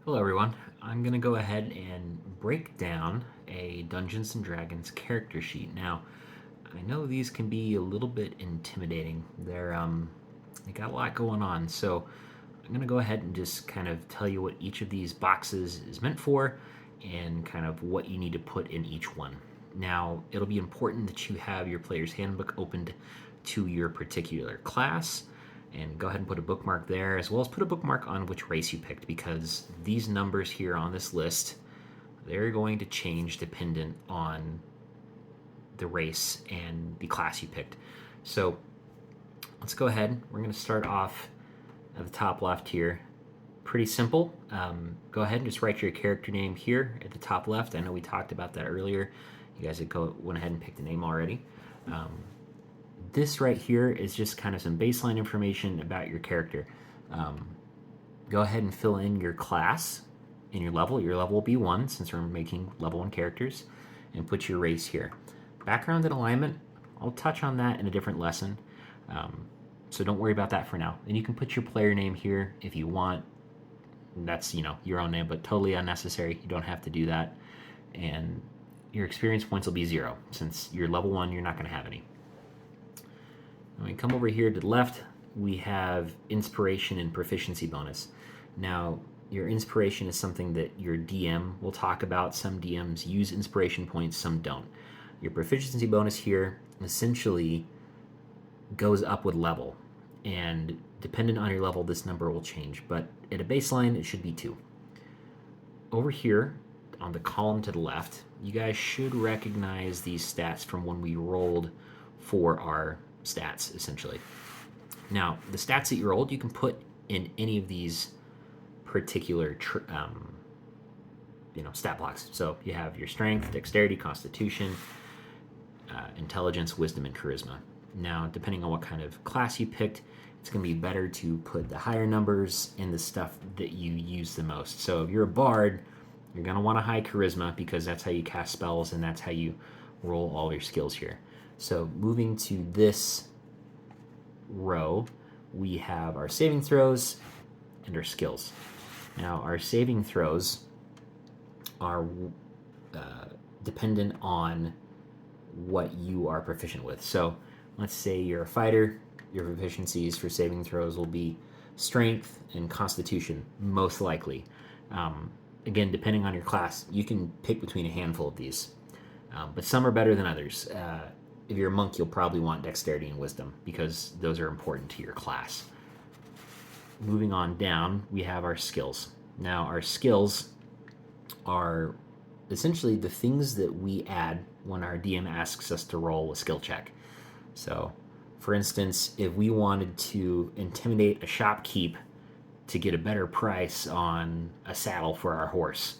Hello, everyone. I'm going to go ahead and break down a Dungeons and Dragons character sheet. Now, I know these can be a little bit intimidating. They got a lot going on, so I'm going to go ahead and just kind of tell you what each of these boxes is meant for and kind of what you need to put in each one. Now, it'll be important that you have your player's handbook opened to your particular class, and go ahead and put a bookmark there, as well as put a bookmark on which race you picked, because these numbers here on this list, they're going to change dependent on the race and the class you picked. So let's go ahead. We're going to start off at the top left here. Pretty simple. Go ahead and just write your character name here at the top left. I know we talked about that earlier. You guys went ahead and picked a name already. This right here is just kind of some baseline information about your character. Go ahead and fill in your class and your level. Your level will be 1 since we're making level 1 characters, and put your race here. Background and alignment, I'll touch on that in a different lesson, so don't worry about that for now. And you can put your player name here if you want. That's your own name, but totally unnecessary. You don't have to do that. And your experience points will be 0 since you're level 1. You're not going to have any. When we come over here to the left, we have inspiration and proficiency bonus. Now, your inspiration is something that your DM will talk about. Some DMs use inspiration points, some don't. Your proficiency bonus here essentially goes up with level, and dependent on your level, this number will change, but at a baseline, it should be 2. Over here, on the column to the left, you guys should recognize these stats from when we rolled for our stats, essentially. Now, the stats that you rolled, you can put in any of these particular stat blocks. So you have your strength, dexterity, constitution, intelligence, wisdom, and charisma. Now, depending on what kind of class you picked, it's going to be better to put the higher numbers in the stuff that you use the most. So if you're a bard, you're going to want a high charisma because that's how you cast spells and that's how you roll all your skills here. So moving to this row, we have our saving throws and our skills. Now, our saving throws are dependent on what you are proficient with. So let's say you're a fighter, your proficiencies for saving throws will be strength and constitution, most likely. Again, depending on your class, you can pick between a handful of these, but some are better than others. If you're a monk, you'll probably want dexterity and wisdom because those are important to your class. Moving on down, we have our skills. Now, our skills are essentially the things that we add when our DM asks us to roll a skill check. So, for instance, if we wanted to intimidate a shopkeep to get a better price on a saddle for our horse,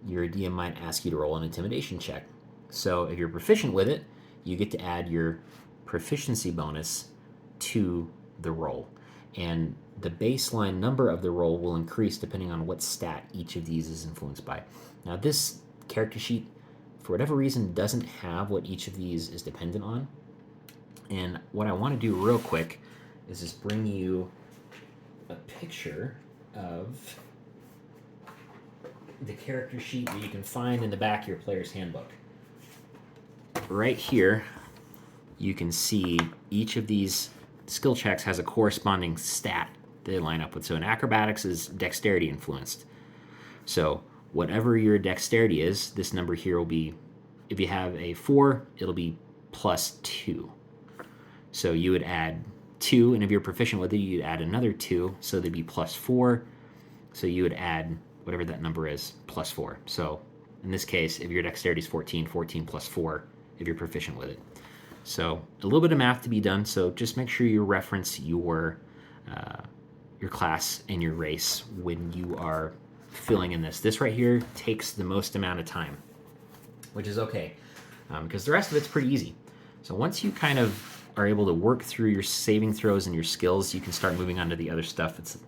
your DM might ask you to roll an intimidation check. So, if you're proficient with it, you get to add your proficiency bonus to the roll. And the baseline number of the roll will increase depending on what stat each of these is influenced by. Now, this character sheet, for whatever reason, doesn't have what each of these is dependent on. And what I want to do real quick is just bring you a picture of the character sheet that you can find in the back of your player's handbook. Right here, you can see each of these skill checks has a corresponding stat they line up with. So in acrobatics is dexterity influenced. So whatever your dexterity is, this number here will be, if you have a 4, it'll be plus 2. So you would add 2, and if you're proficient with it, you'd add another 2, so they'd be plus 4. So you would add whatever that number is, plus 4. So in this case, if your dexterity is 14, 14 plus 4, if you're proficient with it. So a little bit of math to be done, so just make sure you reference your class and your race when you are filling in this. This right here takes the most amount of time, which is okay, because the rest of it's pretty easy. So once you kind of are able to work through your saving throws and your skills, you can start moving on to the other stuff. It's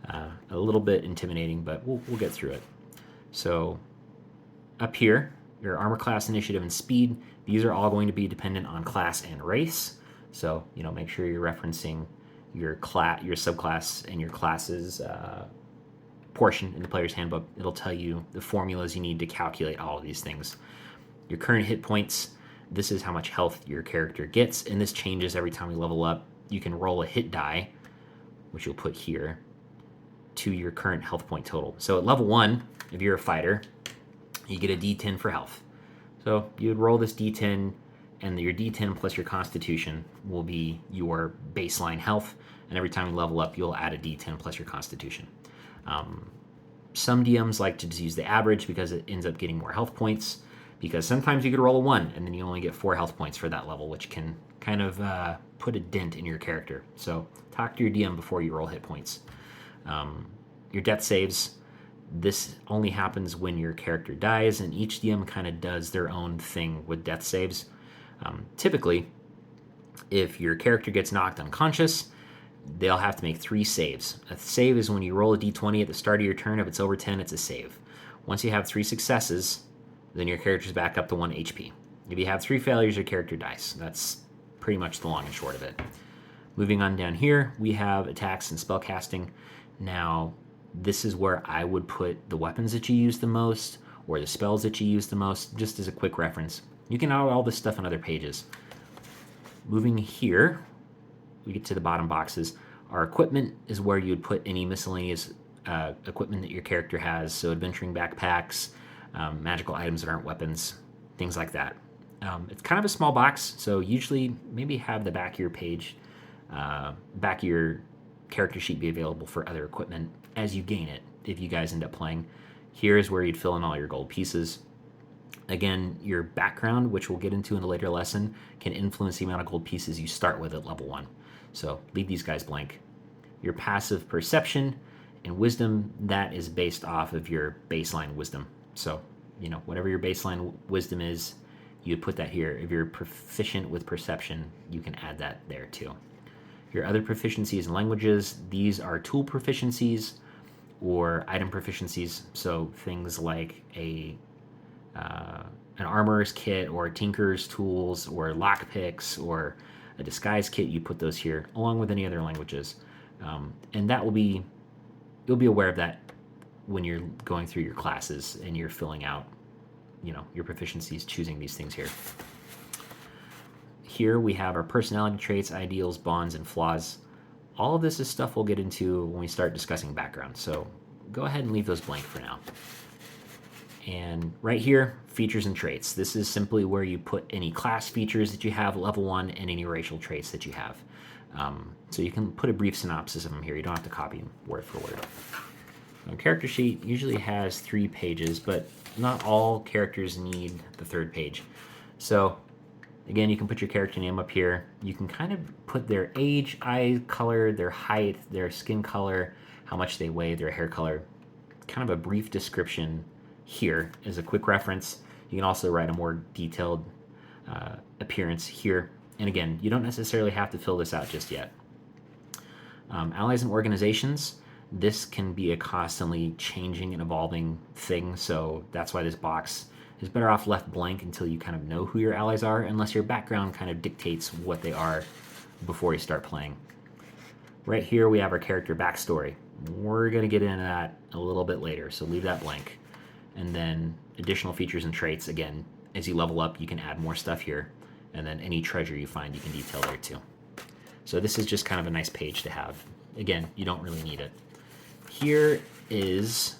a little bit intimidating, but we'll get through it. So up here, your armor class, initiative, and speed, these are all going to be dependent on class and race. So, make sure you're referencing your subclass and your class's portion in the player's handbook. It'll tell you the formulas you need to calculate all of these things. Your current hit points, this is how much health your character gets, and this changes every time you level up. You can roll a hit die, which you'll put here, to your current health point total. So at level 1, if you're a fighter, you get a d10 for health. So you would roll this d10, and your d10 plus your constitution will be your baseline health, and every time you level up, you'll add a d10 plus your constitution. Some DMs like to just use the average because it ends up getting more health points, because sometimes you could roll a 1 and then you only get 4 health points for that level, which can kind of put a dent in your character. So talk to your DM before you roll hit points. Your death saves, this only happens when your character dies, and each DM kind of does their own thing with death saves. Typically, if your character gets knocked unconscious, they'll have to make 3 saves. A save is when you roll a d20 at the start of your turn. If it's over 10, it's a save. Once you have 3 successes, then your character's back up to 1 HP. If you have 3 failures, your character dies. That's pretty much the long and short of it. Moving on down here, we have attacks and spellcasting. Now, this is where I would put the weapons that you use the most, or the spells that you use the most, just as a quick reference. You can add all this stuff on other pages. Moving here, we get to the bottom boxes. Our equipment is where you would put any miscellaneous equipment that your character has, so adventuring backpacks, magical items that aren't weapons, things like that. It's kind of a small box, so usually maybe have the back of your page, back of your character sheet be available for other equipment as you gain it, if you guys end up playing. Here is where you'd fill in all your gold pieces. Again, your background, which we'll get into in a later lesson, can influence the amount of gold pieces you start with at level 1. So leave these guys blank. Your passive perception and wisdom, that is based off of your baseline wisdom. So, whatever your baseline wisdom is, you put that here. If you're proficient with perception, you can add that there too. Your other proficiencies and languages, these are tool proficiencies or item proficiencies. So things like an armorer's kit or a tinker's tools or lock picks or a disguise kit, you put those here along with any other languages. And that will be, you'll be aware of that when you're going through your classes and you're filling out, your proficiencies, choosing these things here. Here we have our personality traits, ideals, bonds, and flaws. All of this is stuff we'll get into when we start discussing background, so go ahead and leave those blank for now. And right here, features and traits. This is simply where you put any class features that you have at level 1 and any racial traits that you have. So you can put a brief synopsis of them here. You don't have to copy them word for word. A character sheet usually has 3 pages, but not all characters need the 3rd page. So again, you can put your character name up here. You can kind of put their age, eye color, their height, their skin color, how much they weigh, their hair color. Kind of a brief description here as a quick reference. You can also write a more detailed appearance here. And again, you don't necessarily have to fill this out just yet. Allies and organizations, this can be a constantly changing and evolving thing, so that's why this box is better off left blank until you kind of know who your allies are, unless your background kind of dictates what they are before you start playing. Right here we have our character backstory. We're going to get into that a little bit later, so leave that blank. And then additional features and traits, again, as you level up, you can add more stuff here, and then any treasure you find, you can detail there too. So this is just kind of a nice page to have. Again, you don't really need it. Here is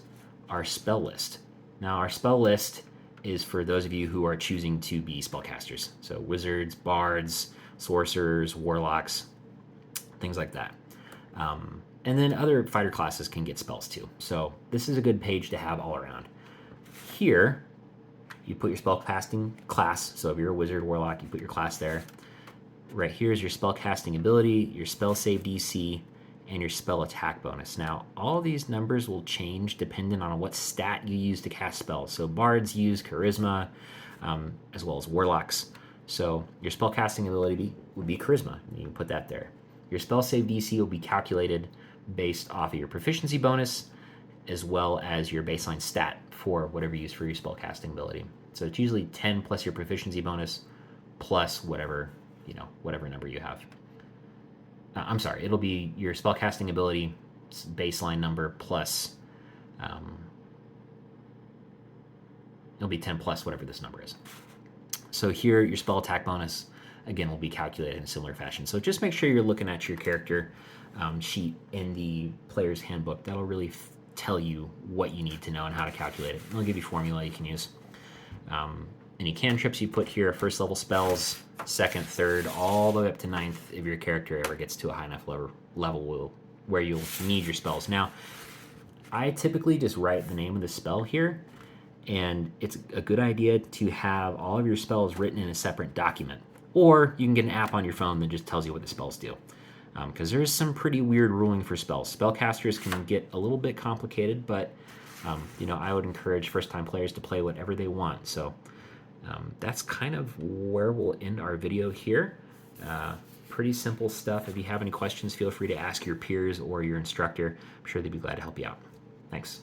our spell list. Now, our spell list is for those of you who are choosing to be spellcasters. So wizards, bards, sorcerers, warlocks, things like that. And then other fighter classes can get spells too. So this is a good page to have all around. Here, you put your spellcasting class. So if you're a wizard, warlock, you put your class there. Right here is your spellcasting ability, your spell save DC, and your spell attack bonus. Now, all of these numbers will change depending on what stat you use to cast spells. So bards use charisma, as well as warlocks. So your spellcasting ability would be charisma. You can put that there. Your spell save DC will be calculated based off of your proficiency bonus, as well as your baseline stat for whatever you use for your spellcasting ability. So it's usually 10 plus your proficiency bonus plus whatever number you have. I'm sorry, it'll be your spellcasting ability baseline number plus It'll be 10 plus whatever this number is. So here, your spell attack bonus, again, will be calculated in a similar fashion. So just make sure you're looking at your character sheet in the player's handbook. That'll really tell you what you need to know and how to calculate it. It'll give you formula you can use. Any cantrips you put here, first level spells, second, third, all the way up to ninth if your character ever gets to a high enough level where you'll need your spells. Now, I typically just write the name of the spell here, and it's a good idea to have all of your spells written in a separate document. Or you can get an app on your phone that just tells you what the spells do. Because there's some pretty weird ruling for spells. Spellcasters can get a little bit complicated, but I would encourage first-time players to play whatever they want. So that's kind of where we'll end our video here. Pretty simple stuff. If you have any questions, feel free to ask your peers or your instructor. I'm sure they'd be glad to help you out. Thanks.